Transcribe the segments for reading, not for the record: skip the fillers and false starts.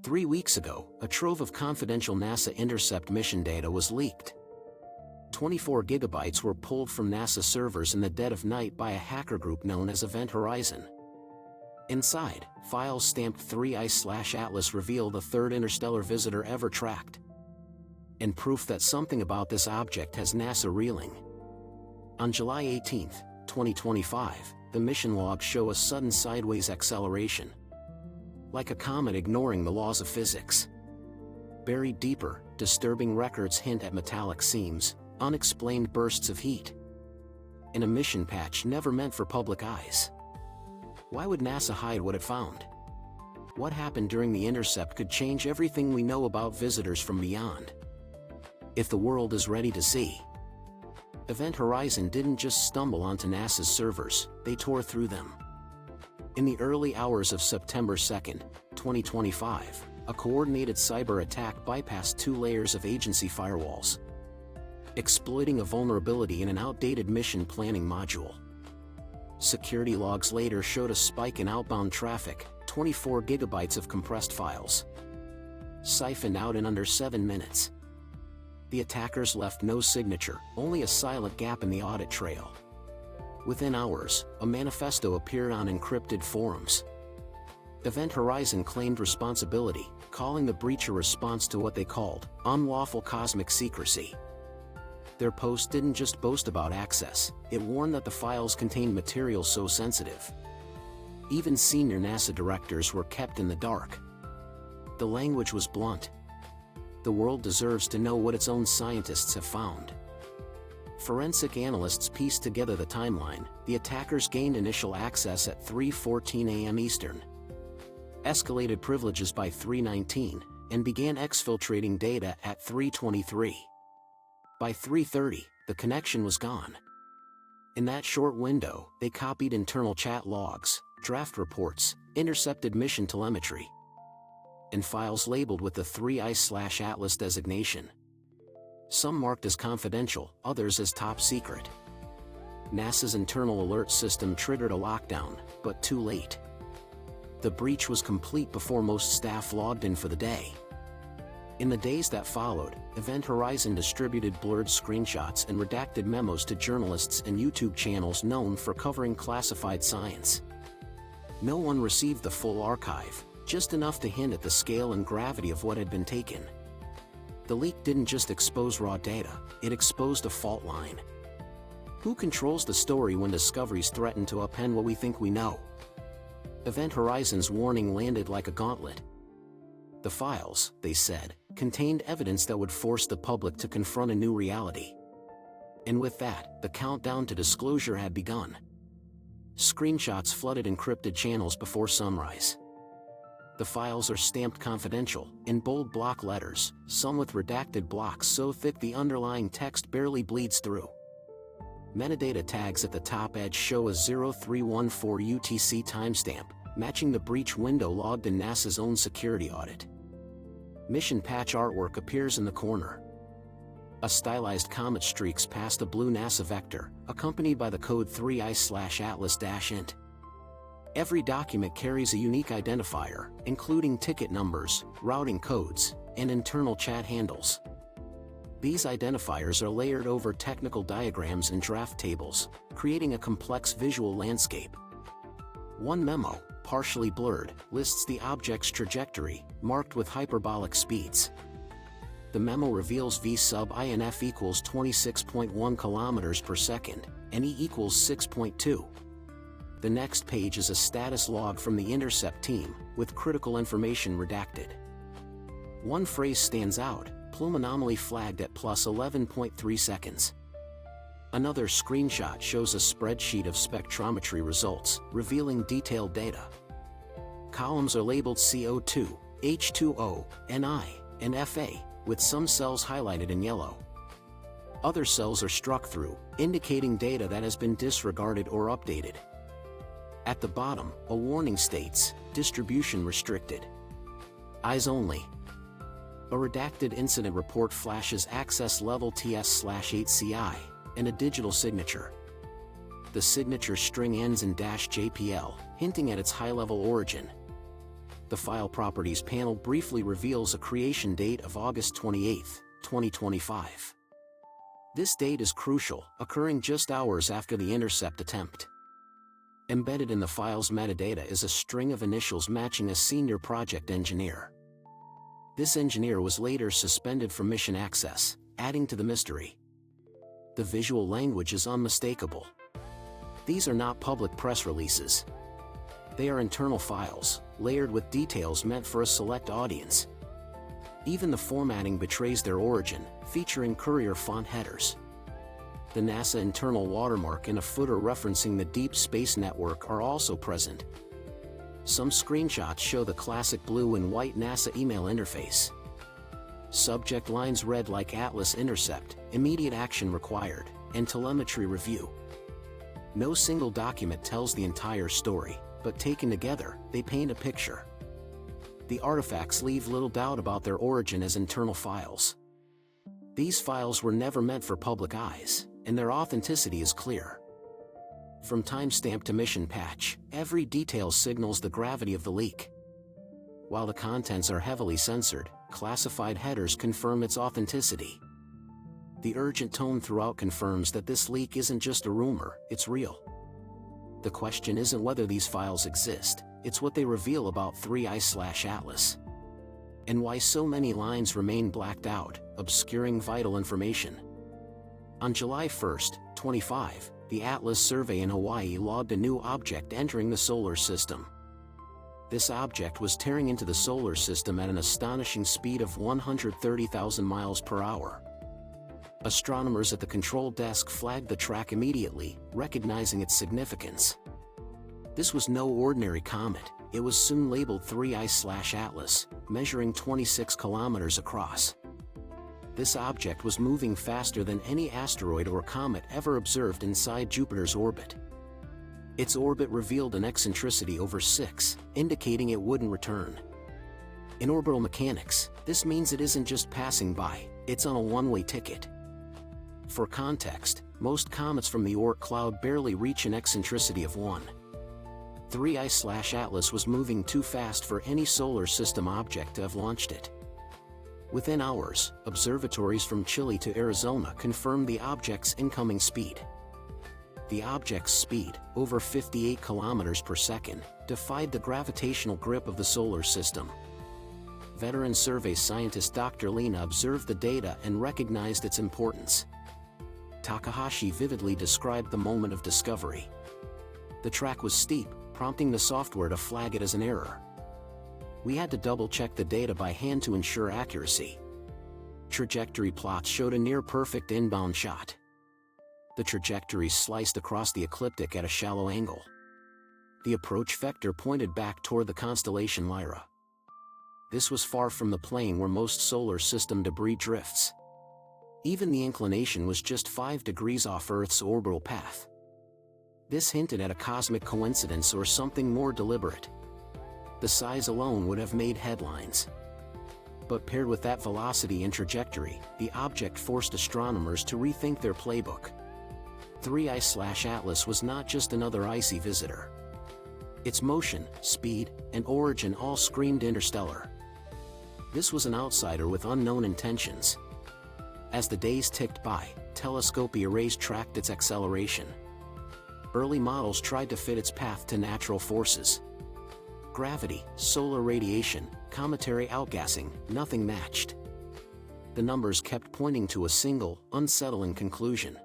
3 weeks ago, a trove of confidential NASA intercept mission data was leaked. 24 gigabytes were pulled from NASA servers in the dead of night by a hacker group known as Event Horizon. Inside, files stamped 3I/Atlas reveal the third interstellar visitor ever tracked. And proof that something about this object has NASA reeling. On July 18, 2025, the mission logs show a sudden sideways acceleration. Like a comet ignoring the laws of physics. Buried deeper, disturbing records hint at metallic seams, unexplained bursts of heat. In a mission patch never meant for public eyes. Why would NASA hide what it found? What happened during the intercept could change everything we know about visitors from beyond. If the world is ready to see. Event Horizon didn't just stumble onto NASA's servers, they tore through them. In the early hours of September 2, 2025, a coordinated cyber attack bypassed 2 layers of agency firewalls, exploiting a vulnerability in an outdated mission planning module. Security logs later showed a spike in outbound traffic, 24 gigabytes of compressed files, siphoned out in under 7 minutes. The attackers left no signature, only a silent gap in the audit trail. Within hours, a manifesto appeared on encrypted forums. Event Horizon claimed responsibility, calling the breach a response to what they called unlawful cosmic secrecy. Their post didn't just boast about access, it warned that the files contained material so sensitive. Even senior NASA directors were kept in the dark. The language was blunt. The world deserves to know what its own scientists have found. Forensic analysts pieced together the timeline. The attackers gained initial access at 3:14 a.m. Eastern, escalated privileges by 3:19, and began exfiltrating data at 3:23. By 3:30, the connection was gone. In that short window, they copied internal chat logs, draft reports, intercepted mission telemetry, and files labeled with the 3I/Atlas designation. Some marked as confidential, others as top secret. NASA's internal alert system triggered a lockdown, but too late. The breach was complete before most staff logged in for the day. In the days that followed, Event Horizon distributed blurred screenshots and redacted memos to journalists and YouTube channels known for covering classified science. No one received the full archive, just enough to hint at the scale and gravity of what had been taken. The leak didn't just expose raw data, it exposed a fault line. Who controls the story when discoveries threaten to upend what we think we know? Event Horizon's warning landed like a gauntlet. The files, they said, contained evidence that would force the public to confront a new reality. And with that, the countdown to disclosure had begun. Screenshots flooded encrypted channels before sunrise. The files are stamped confidential, in bold block letters, some with redacted blocks so thick the underlying text barely bleeds through. Metadata tags at the top edge show a 0314 UTC timestamp, matching the breach window logged in NASA's own security audit. Mission patch artwork appears in the corner. A stylized comet streaks past a blue NASA vector, accompanied by the code 3I/Atlas-int. Every document carries a unique identifier, including ticket numbers, routing codes, and internal chat handles. These identifiers are layered over technical diagrams and draft tables, creating a complex visual landscape. One memo, partially blurred, lists the object's trajectory, marked with hyperbolic speeds. The memo reveals v sub INF equals 26.1 kilometers per second, and E equals 6.2. The next page is a status log from the intercept team, with critical information redacted. One phrase stands out: plume anomaly flagged at plus 11.3 seconds. Another screenshot shows a spreadsheet of spectrometry results, revealing detailed data. Columns are labeled CO2, H2O, Ni, and Fa, with some cells highlighted in yellow. Other cells are struck through, indicating data that has been disregarded or updated. At the bottom, a warning states, distribution restricted. Eyes only. A redacted incident report flashes access level TS/8CI, and a digital signature. The signature string ends in -JPL, hinting at its high-level origin. The File Properties panel briefly reveals a creation date of August 28, 2025. This date is crucial, occurring just hours after the intercept attempt. Embedded in the file's metadata is a string of initials matching a senior project engineer. This engineer was later suspended from mission access, adding to the mystery. The visual language is unmistakable. These are not public press releases. They are internal files, layered with details meant for a select audience. Even the formatting betrays their origin, featuring Courier font headers. The NASA internal watermark and a footer referencing the Deep Space Network are also present. Some screenshots show the classic blue and white NASA email interface. Subject lines read like Atlas Intercept, immediate action required, and telemetry review. No single document tells the entire story, but taken together, they paint a picture. The artifacts leave little doubt about their origin as internal files. These files were never meant for public eyes, and their authenticity is clear. From timestamp to mission patch, every detail signals the gravity of the leak. While the contents are heavily censored, classified headers confirm its authenticity. The urgent tone throughout confirms that this leak isn't just a rumor, it's real. The question isn't whether these files exist, it's what they reveal about 3i/Atlas. And why so many lines remain blacked out, obscuring vital information. On July 1, 25, the Atlas survey in Hawaii logged a new object entering the solar system. This object was tearing into the solar system at an astonishing speed of 130,000 miles per hour. Astronomers at the control desk flagged the track immediately, recognizing its significance. This was no ordinary comet, it was soon labeled 3i/Atlas, measuring 26 kilometers across. This object was moving faster than any asteroid or comet ever observed inside Jupiter's orbit. Its orbit revealed an eccentricity over 6, indicating it wouldn't return. In orbital mechanics, this means it isn't just passing by, it's on a one-way ticket. For context, most comets from the Oort cloud barely reach an eccentricity of 1. 3i/Atlas was moving too fast for any solar system object to have launched it. Within hours, observatories from Chile to Arizona confirmed the object's incoming speed. The object's speed, over 58 kilometers per second, defied the gravitational grip of the solar system. Veteran survey scientist Dr. Lina observed the data and recognized its importance. Takahashi vividly described the moment of discovery. The track was steep, prompting the software to flag it as an error. We had to double-check the data by hand to ensure accuracy. Trajectory plots showed a near-perfect inbound shot. The trajectory sliced across the ecliptic at a shallow angle. The approach vector pointed back toward the constellation Lyra. This was far from the plane where most solar system debris drifts. Even the inclination was just 5 degrees off Earth's orbital path. This hinted at a cosmic coincidence or something more deliberate. The size alone would have made headlines. But paired with that velocity and trajectory, the object forced astronomers to rethink their playbook. 3i/Atlas was not just another icy visitor. Its motion, speed, and origin all screamed interstellar. This was an outsider with unknown intentions. As the days ticked by, telescopic arrays tracked its acceleration. Early models tried to fit its path to natural forces. Gravity, solar radiation, cometary outgassing, nothing matched. The numbers kept pointing to a single, unsettling conclusion.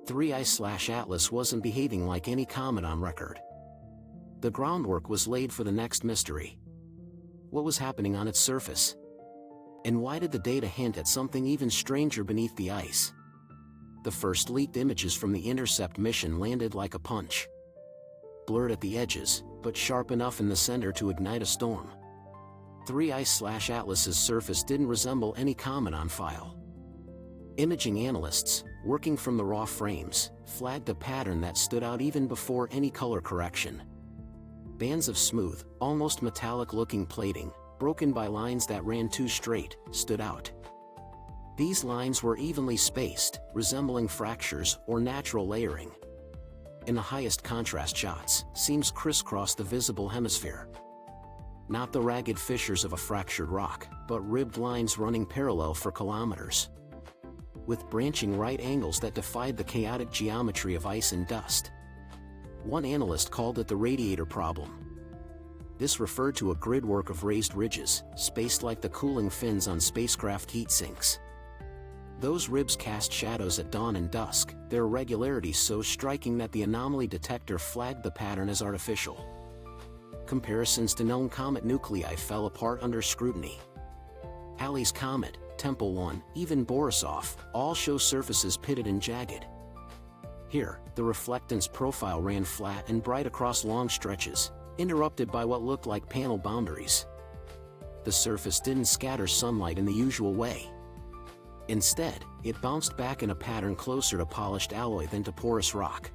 3i/Atlas wasn't behaving like any comet on record. The groundwork was laid for the next mystery. What was happening on its surface? And why did the data hint at something even stranger beneath the ice? The first leaked images from the intercept mission landed like a punch. Blurred at the edges, but sharp enough in the center to ignite a storm. 3i/Atlas's surface didn't resemble any comet on file. Imaging analysts, working from the raw frames, flagged a pattern that stood out even before any color correction. Bands of smooth, almost metallic-looking plating, broken by lines that ran too straight, stood out. These lines were evenly spaced, resembling fractures or natural layering. In the highest contrast shots, seams crisscrossed the visible hemisphere. not the ragged fissures of a fractured rock, but ribbed lines running parallel for kilometers, with branching right angles that defied the chaotic geometry of ice and dust. One analyst called it the radiator problem. This referred to a gridwork of raised ridges, spaced like the cooling fins on spacecraft heat sinks. Those ribs cast shadows at dawn and dusk, their irregularities so striking that the anomaly detector flagged the pattern as artificial. Comparisons to known comet nuclei fell apart under scrutiny. Halley's Comet, Tempel 1, even Borisov, all show surfaces pitted and jagged. Here, the reflectance profile ran flat and bright across long stretches, interrupted by what looked like panel boundaries. The surface didn't scatter sunlight in the usual way. Instead, it bounced back in a pattern closer to polished alloy than to porous rock.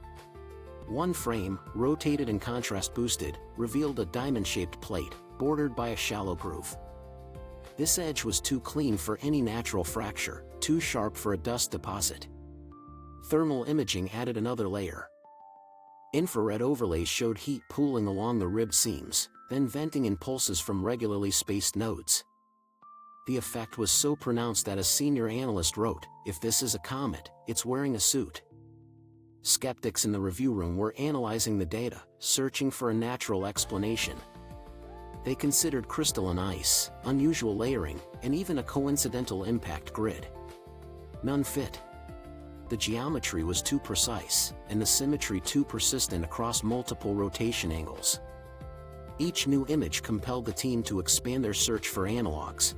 One frame, rotated and contrast boosted, revealed a diamond-shaped plate, bordered by a shallow groove. This edge was too clean for any natural fracture, too sharp for a dust deposit. Thermal imaging added another layer. Infrared overlays showed heat pooling along the ribbed seams, then venting in pulses from regularly spaced nodes. The effect was so pronounced that a senior analyst wrote, "If this is a comet, it's wearing a suit." Skeptics in the review room were analyzing the data, searching for a natural explanation. They considered crystalline ice, unusual layering, and even a coincidental impact grid. None fit. The geometry was too precise, and the symmetry too persistent across multiple rotation angles. Each new image compelled the team to expand their search for analogs.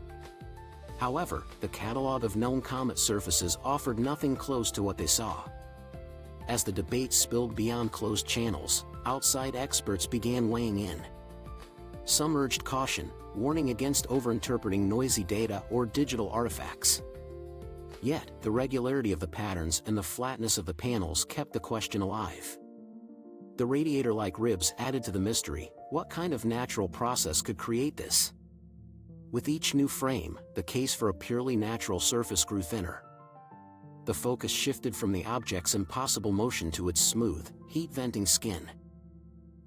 However, the catalog of known comet surfaces offered nothing close to what they saw. As the debate spilled beyond closed channels, outside experts began weighing in. Some urged caution, warning against overinterpreting noisy data or digital artifacts. Yet, the regularity of the patterns and the flatness of the panels kept the question alive. The radiator-like ribs added to the mystery. What kind of natural process could create this? With each new frame, the case for a purely natural surface grew thinner. The focus shifted from the object's impossible motion to its smooth, heat-venting skin.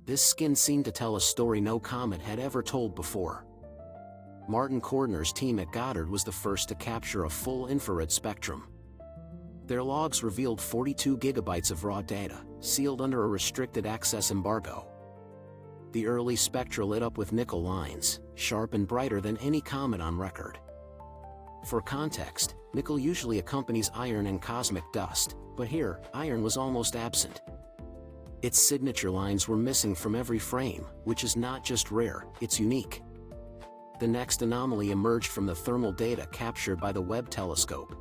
This skin seemed to tell a story no comet had ever told before. Martin Cordner's team at Goddard was the first to capture a full infrared spectrum. Their logs revealed 42 gigabytes of raw data, sealed under a restricted access embargo. The early spectra lit up with nickel lines, sharp and brighter than any comet on record. For context, nickel usually accompanies iron and cosmic dust, but here, iron was almost absent. Its signature lines were missing from every frame, which is not just rare, it's unique. The next anomaly emerged from the thermal data captured by the Webb telescope.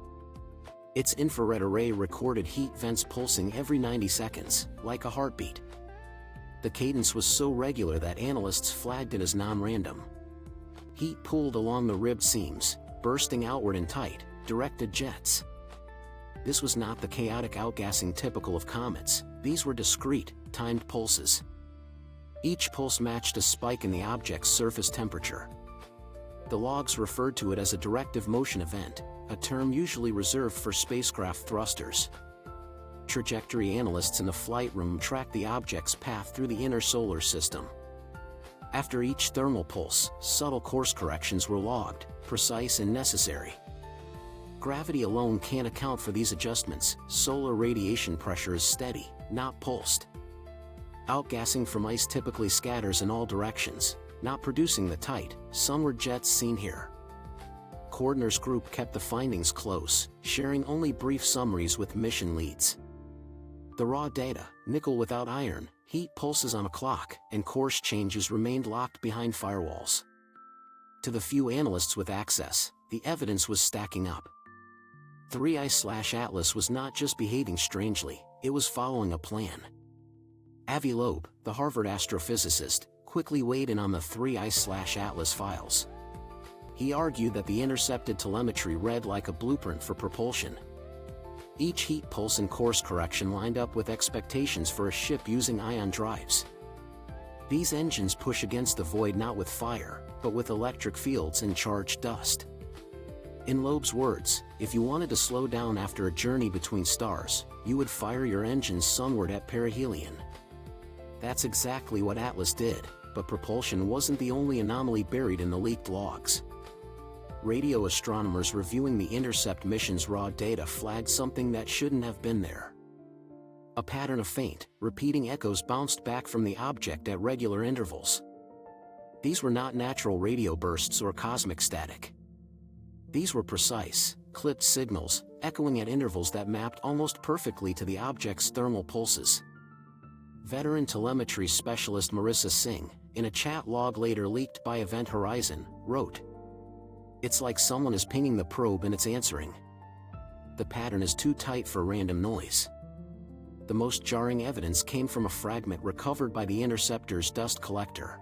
Its infrared array recorded heat vents pulsing every 90 seconds, like a heartbeat. The cadence was so regular that analysts flagged it as non-random. Heat pooled along the ribbed seams, bursting outward in tight, directed jets. This was not the chaotic outgassing typical of comets. These were discrete, timed pulses. Each pulse matched a spike in the object's surface temperature. The logs referred to it as a directive motion event, a term usually reserved for spacecraft thrusters. Trajectory analysts in the flight room tracked the object's path through the inner solar system. After each thermal pulse, subtle course corrections were logged, precise and necessary. Gravity alone can't account for these adjustments. Solar radiation pressure is steady, not pulsed. Outgassing from ice typically scatters in all directions, not producing the tight, sunward jets seen here. Cordner's group kept the findings close, sharing only brief summaries with mission leads. The raw data, nickel without iron, heat pulses on a clock, and course changes remained locked behind firewalls. To the few analysts with access, the evidence was stacking up. 3I/Atlas was not just behaving strangely, it was following a plan. Avi Loeb, the Harvard astrophysicist, quickly weighed in on the 3I/Atlas files. He argued that the intercepted telemetry read like a blueprint for propulsion. Each heat pulse and course correction lined up with expectations for a ship using ion drives. These engines push against the void not with fire, but with electric fields and charged dust. In Loeb's words, if you wanted to slow down after a journey between stars, you would fire your engines sunward at perihelion. That's exactly what Atlas did. But propulsion wasn't the only anomaly buried in the leaked logs. Radio astronomers reviewing the intercept mission's raw data flagged something that shouldn't have been there. A pattern of faint, repeating echoes bounced back from the object at regular intervals. These were not natural radio bursts or cosmic static. These were precise, clipped signals, echoing at intervals that mapped almost perfectly to the object's thermal pulses. Veteran telemetry specialist Marissa Singh, in a chat log later leaked by Event Horizon, wrote, "It's like someone is pinging the probe and it's answering. The pattern is too tight for random noise." The most jarring evidence came from a fragment recovered by the interceptor's dust collector.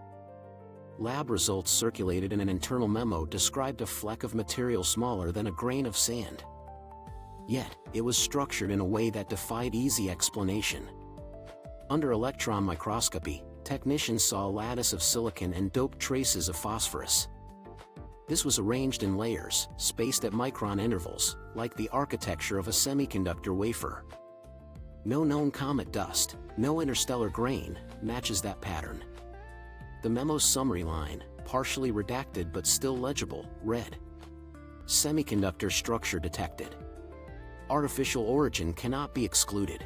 Lab results circulated in an internal memo described a fleck of material smaller than a grain of sand. Yet, it was structured in a way that defied easy explanation. Under electron microscopy, technicians saw a lattice of silicon and doped traces of phosphorus. This was arranged in layers, spaced at micron intervals, like the architecture of a semiconductor wafer. No known comet dust, no interstellar grain, matches that pattern. The memo's summary line, partially redacted but still legible, read, "Semiconductor structure detected. Artificial origin cannot be excluded."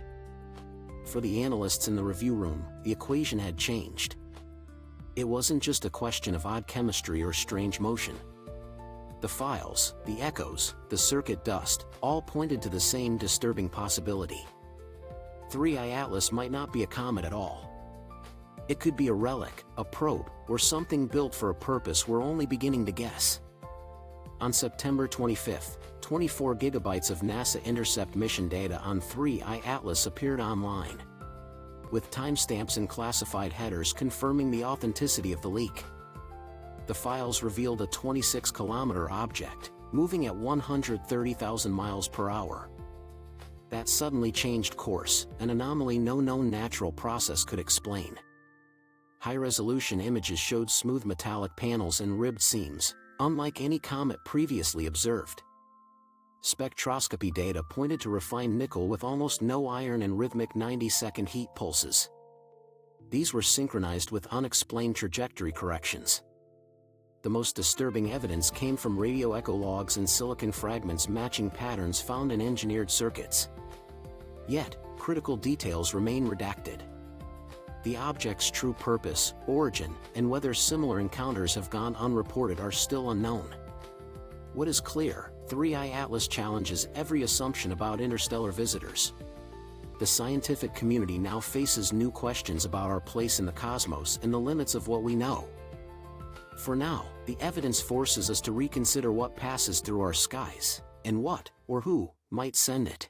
For the analysts in the review room, the equation had changed. It wasn't just a question of odd chemistry or strange motion. The files, the echoes, the circuit dust, all pointed to the same disturbing possibility. 3I Atlas might not be a comet at all. It could be a relic, a probe, or something built for a purpose we're only beginning to guess. On September 25, 24 gigabytes of NASA intercept mission data on 3I Atlas appeared online, with timestamps and classified headers confirming the authenticity of the leak. The files revealed a 26-kilometer object, moving at 130,000 miles per hour. That suddenly changed course, an anomaly no known natural process could explain. High-resolution images showed smooth metallic panels and ribbed seams, unlike any comet previously observed. Spectroscopy data pointed to refined nickel with almost no iron and rhythmic 90-second heat pulses. These were synchronized with unexplained trajectory corrections. The most disturbing evidence came from radio echo logs and silicon fragments matching patterns found in engineered circuits. Yet, critical details remain redacted. The object's true purpose, origin, and whether similar encounters have gone unreported are still unknown. What is clear, 3I Atlas challenges every assumption about interstellar visitors. The scientific community now faces new questions about our place in the cosmos and the limits of what we know. For now, the evidence forces us to reconsider what passes through our skies, and what, or who, might send it.